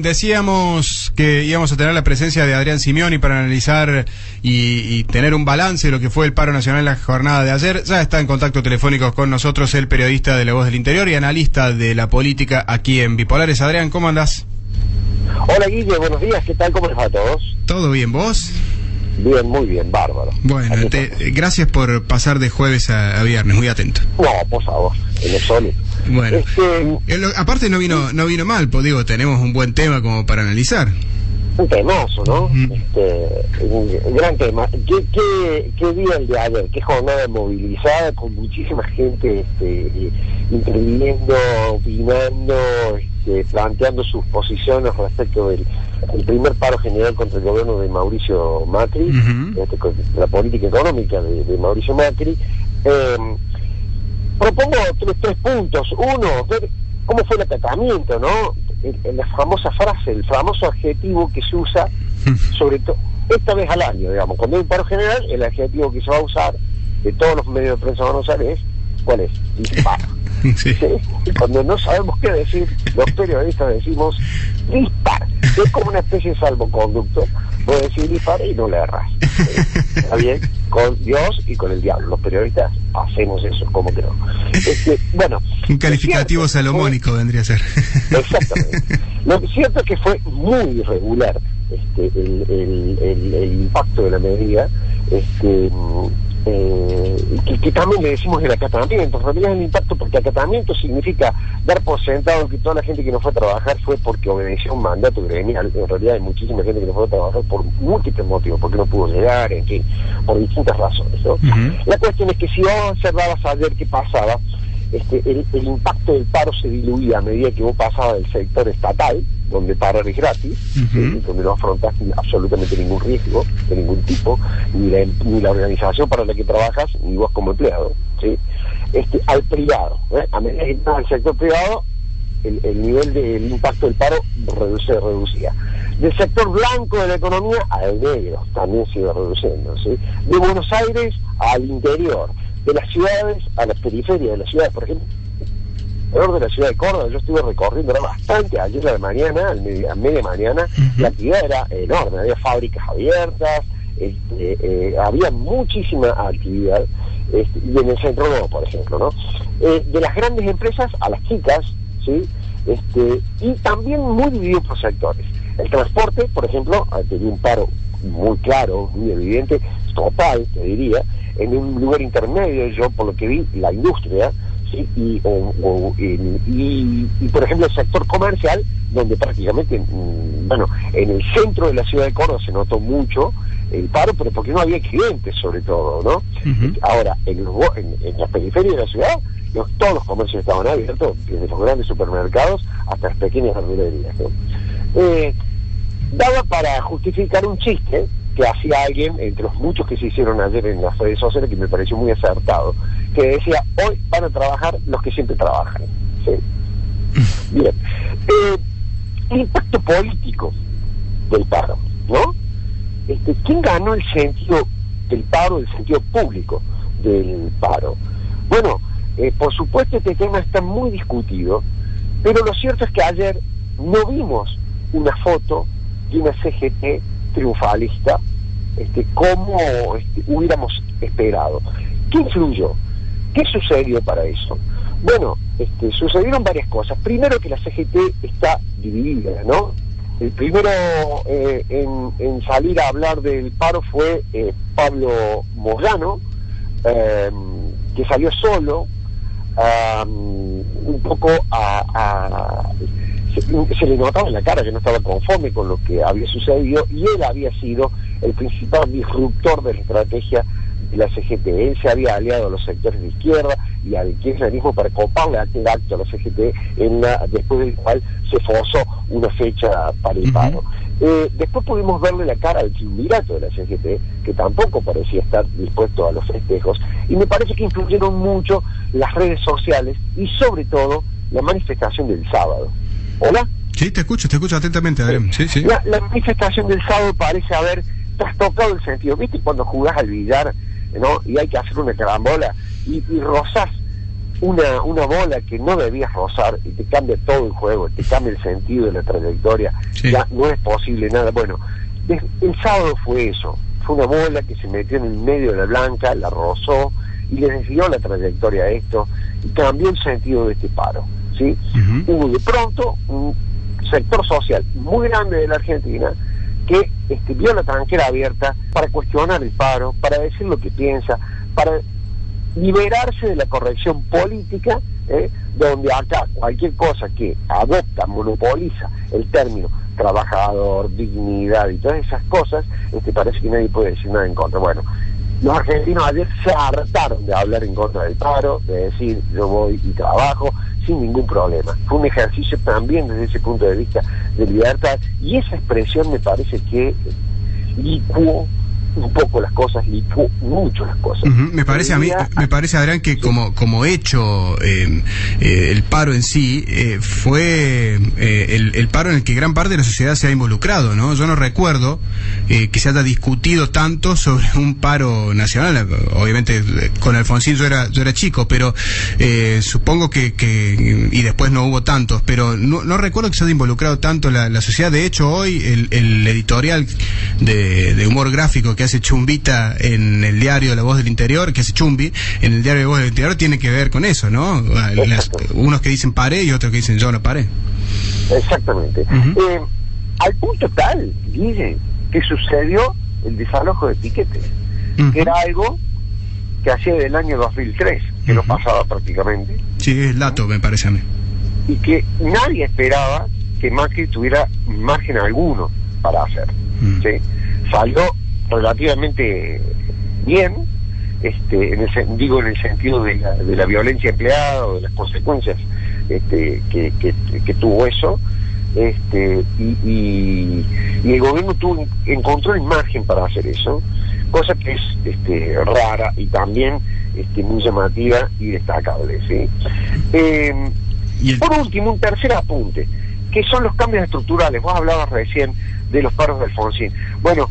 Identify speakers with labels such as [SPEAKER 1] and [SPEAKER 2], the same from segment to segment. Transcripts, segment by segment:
[SPEAKER 1] Decíamos que íbamos a tener la presencia de Adrián Simioni para analizar y tener un balance de lo que fue el paro nacional en la jornada de ayer. Ya está en contacto telefónico con nosotros el periodista de La Voz del Interior y analista de la política aquí en Bipolares. Adrián, ¿cómo andás?
[SPEAKER 2] Hola Guille, buenos días, ¿qué tal? ¿Cómo les va a todos?
[SPEAKER 1] ¿Todo bien, vos?
[SPEAKER 2] Bien, muy bien, bárbaro.
[SPEAKER 1] Bueno, gracias por pasar de jueves a viernes, muy atento.
[SPEAKER 2] No, por favor, en lo sólido.
[SPEAKER 1] Bueno, aparte no vino mal, pues digo, tenemos un buen tema como para analizar.
[SPEAKER 2] Un temazo, ¿no? Un gran tema. ¿Qué día el de ayer? Qué jornada movilizada con muchísima gente interviniendo, opinando, planteando sus posiciones respecto del primer paro general contra el gobierno de Mauricio Macri, la política económica de Mauricio Macri. Propongo tres puntos. Uno, ver cómo fue el acatamiento, ¿no? La famosa frase, el famoso adjetivo que se usa, sobre todo esta vez al año, digamos. Cuando hay un paro general, el adjetivo que se va a usar, que todos los medios de prensa van a usar, es ¿cuál es? Disparo.
[SPEAKER 1] Sí.
[SPEAKER 2] ¿Sí? Y cuando no sabemos qué decir, los periodistas decimos dispar. Es como una especie de salvoconducto. Puedes decir dispar y no le erras. ¿Está bien? Con Dios y con el diablo. Los periodistas hacemos eso, como que no. Bueno,
[SPEAKER 1] un calificativo salomónico vendría a ser. Exactamente.
[SPEAKER 2] Lo cierto es que fue muy irregular el impacto de la medida. Que también le decimos el acatamiento. En realidad es el impacto, porque acatamiento significa dar por sentado que toda la gente que no fue a trabajar fue porque obedeció un mandato gremial. En realidad hay muchísima gente que no fue a trabajar por múltiples motivos, porque no pudo llegar, en fin, por distintas razones, ¿no? La cuestión es que si vos observabas ayer qué pasaba, el impacto del paro se diluía a medida que vos pasabas del sector estatal, donde parar es gratis, ¿sí? Donde no afrontas absolutamente ningún riesgo de ningún tipo, ni la organización para la que trabajas, ni vos como empleado, ¿sí? Al privado, a medida que entras al sector privado, el nivel del impacto del paro se reducía. Del sector blanco de la economía al negro también se iba reduciendo, ¿sí? De Buenos Aires al interior, de las ciudades a las periferias de las ciudades, por ejemplo, alrededor de la ciudad de Córdoba. Yo estuve recorriendo, era bastante, ayer a la mañana, a media mañana, la actividad era enorme, había fábricas abiertas, había muchísima actividad, y en el centro nuevo, por ejemplo, ¿no? De las grandes empresas a las chicas, ¿sí? Y también muy dividido por sectores. El transporte, por ejemplo, tenía un paro muy claro, muy evidente, total, te diría, en un lugar intermedio. Yo, por lo que vi, la industria, ¿sí? Y por ejemplo el sector comercial, donde prácticamente en el centro de la ciudad de Córdoba se notó mucho el paro, pero porque no había clientes, sobre todo, ¿no? Ahora, en la periferia de la ciudad, todos los comercios estaban abiertos, desde los grandes supermercados hasta las pequeñas verdulerías, ¿no? Daba para justificar un chiste que hacía alguien, entre los muchos que se hicieron ayer en las redes sociales, que me pareció muy acertado, que decía: hoy van a trabajar los que siempre trabajan, ¿sí? Bien. El impacto político del paro, ¿no? ¿Quién ganó el sentido del paro, el sentido público del paro? Bueno, por supuesto este tema está muy discutido, pero lo cierto es que ayer no vimos una foto de una CGT triunfalista como hubiéramos esperado. ¿Qué influyó? ¿Qué sucedió para eso? Bueno, sucedieron varias cosas. Primero, que la CGT está dividida, ¿no? El primero en salir a hablar del paro fue Pablo Moyano, que salió solo, un poco se le notaba en la cara que no estaba conforme con lo que había sucedido, y él había sido el principal disruptor de la estrategia de la CGT. Él se había aliado a los sectores de izquierda y al kirchnerismo para coparle aquel acto a la CGT, después del cual se forzó una fecha para el paro. Después pudimos verle la cara al triunvirato de la CGT, que tampoco parecía estar dispuesto a los festejos, y me parece que influyeron mucho las redes sociales y sobre todo la manifestación del sábado. ¿Hola?
[SPEAKER 1] Sí, te escucho atentamente, Adrián. Sí.
[SPEAKER 2] La manifestación del sábado parece haber trastocado el sentido. ¿Viste cuando jugás al billar, ¿no? Y hay que hacer una carambola y rozás una bola que no debías rozar y te cambia todo el juego, te cambia el sentido de la trayectoria,
[SPEAKER 1] sí.
[SPEAKER 2] Ya no es posible nada. Bueno, el sábado fue eso, fue una bola que se metió en el medio de la blanca, la rozó y le desvió la trayectoria a esto y cambió el sentido de este paro, ¿sí? Hubo de pronto un sector social muy grande de la Argentina que vio la tranquera abierta para cuestionar el paro, para decir lo que piensa, para liberarse de la corrección política, donde acá cualquier cosa que adopta, monopoliza el término trabajador, dignidad y todas esas cosas, parece que nadie puede decir nada en contra. Bueno, los argentinos ayer se hartaron de hablar en contra del paro, de decir yo voy y trabajo sin ningún problema. Fue un ejercicio también desde ese punto de vista de libertad, y esa expresión me parece que licuó un poco las cosas, licuó mucho las cosas.
[SPEAKER 1] Me parece a mí, me parece, Adrián, que como hecho el paro en sí fue el paro en el que gran parte de la sociedad se ha involucrado, ¿no? Yo no recuerdo que se haya discutido tanto sobre un paro nacional. Obviamente con Alfonsín yo era chico, pero supongo que y después no hubo tantos, pero no recuerdo que se haya involucrado tanto la sociedad. De hecho, hoy el editorial de humor gráfico que hace Chumbita en el diario La Voz del Interior, que hace Chumbi en el diario La Voz del Interior, tiene que ver con eso, ¿no? Unos que dicen paré y otros que dicen yo no paré.
[SPEAKER 2] Exactamente. Al punto tal, Guille, que sucedió el desalojo de piquetes, que era algo que hacía del año 2003, que no pasaba prácticamente.
[SPEAKER 1] Sí, es lato, me parece a mí.
[SPEAKER 2] Y que nadie esperaba que Macri tuviera margen alguno para hacer. ¿Sí? Salió relativamente bien, en el sentido de la violencia empleada o de las consecuencias que tuvo eso, y el gobierno encontró el margen para hacer eso, cosa que es rara y también muy llamativa y destacable, ¿sí? Por último, un tercer apunte, que son los cambios estructurales. Vos hablabas recién de los paros de Alfonsín. Bueno,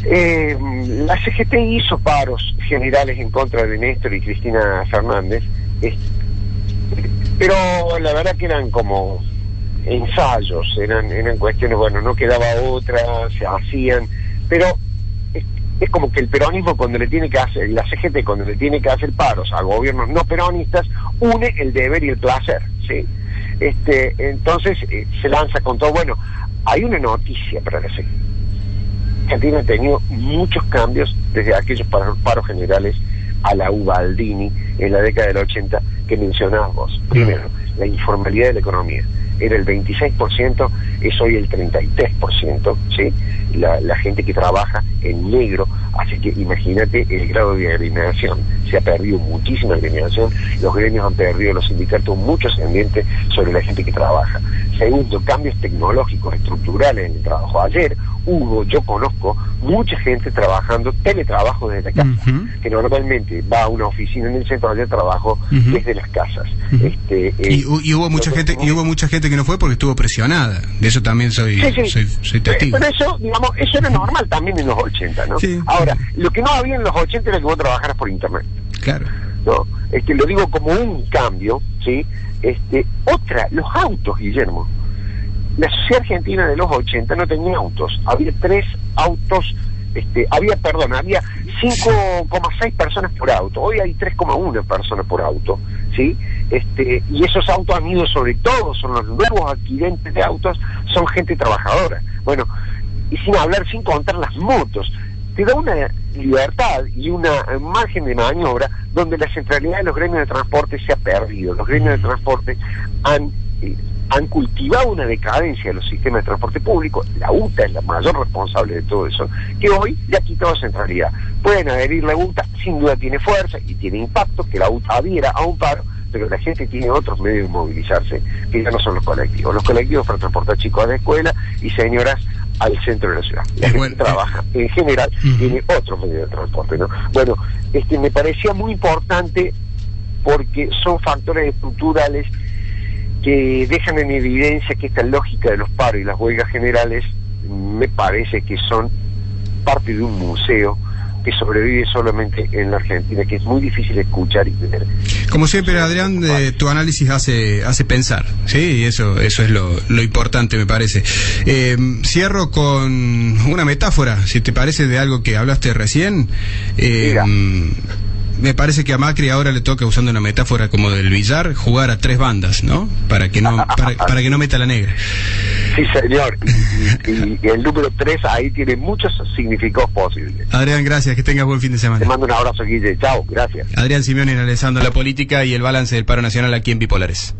[SPEAKER 2] la CGT hizo paros generales en contra de Néstor y Cristina Fernández, pero la verdad que eran como ensayos, eran cuestiones, bueno, no quedaba otra, se hacían, pero es como que el peronismo cuando le tiene que hacer, la CGT cuando le tiene que hacer paros a gobiernos no peronistas, une el deber y el placer, ¿sí? Entonces se lanza con todo. Bueno, hay una noticia para la CGT. Argentina ha tenido muchos cambios desde aquellos paros generales a la Ubaldini en la década del 80 que mencionabas vos. Primero, la informalidad de la economía. Era el 26%, es hoy el 33%, ¿sí? La gente que trabaja en negro, así que imagínate el grado de agremiación. Se ha perdido muchísima agremiación, los gremios han perdido, los sindicatos, mucho ascendiente sobre la gente que trabaja. Segundo, cambios tecnológicos, estructurales en el trabajo. Ayer yo conozco mucha gente trabajando teletrabajo desde casa, que normalmente va a una oficina en el centro. Ayer trabajo desde las casas.
[SPEAKER 1] Y hubo mucha gente que no fue porque estuvo presionada. De eso también soy testigo.
[SPEAKER 2] Pero eso, digamos, eso era normal también en los 80, ¿no?
[SPEAKER 1] Sí.
[SPEAKER 2] Ahora, lo que no había en los 80 era que vos trabajaras por internet.
[SPEAKER 1] Claro.
[SPEAKER 2] ¿No? Lo digo como un cambio, ¿sí? Los autos, Guillermo. La sociedad argentina de los 80 no tenía autos. Había 3 autos, había 5,6 personas por auto. Hoy hay 3,1 personas por auto, ¿sí? Y esos autos han ido, sobre todo, son los nuevos adquirentes de autos, son gente trabajadora. Bueno, y sin contar las motos. Te da una libertad y un margen de maniobra donde la centralidad de los gremios de transporte se ha perdido. Los gremios de transporte han cultivado una decadencia de los sistemas de transporte público. La UTA es la mayor responsable de todo eso, que hoy le ha quitado centralidad. Pueden adherir la UTA, sin duda tiene fuerza y tiene impacto que la UTA adhiera a un paro, pero la gente tiene otros medios de movilizarse, que ya no son los colectivos. Los colectivos para transportar chicos a la escuela y señoras al centro de la ciudad. La gente trabaja, en general, tiene otros medios de transporte, ¿no? Bueno, me parecía muy importante porque son factores estructurales que dejan en evidencia que esta lógica de los paros y las huelgas generales me parece que son parte de un museo que sobrevive solamente en la Argentina, que es muy difícil escuchar y tener.
[SPEAKER 1] Como siempre, Adrián, tu análisis hace pensar, ¿sí? Y eso es lo importante, me parece. Cierro con una metáfora, si te parece, de algo que hablaste recién. Me parece que a Macri ahora le toca, usando una metáfora como del billar, jugar a 3 bandas, ¿no? Para que no meta la negra.
[SPEAKER 2] Sí, señor. Y el número 3 ahí tiene muchos significados posibles.
[SPEAKER 1] Adrián, gracias. Que tengas buen fin de semana.
[SPEAKER 2] Te mando un abrazo, Guille. Chao. Gracias.
[SPEAKER 1] Adrián Simeoni analizando la política y el balance del paro nacional aquí en Bipolares.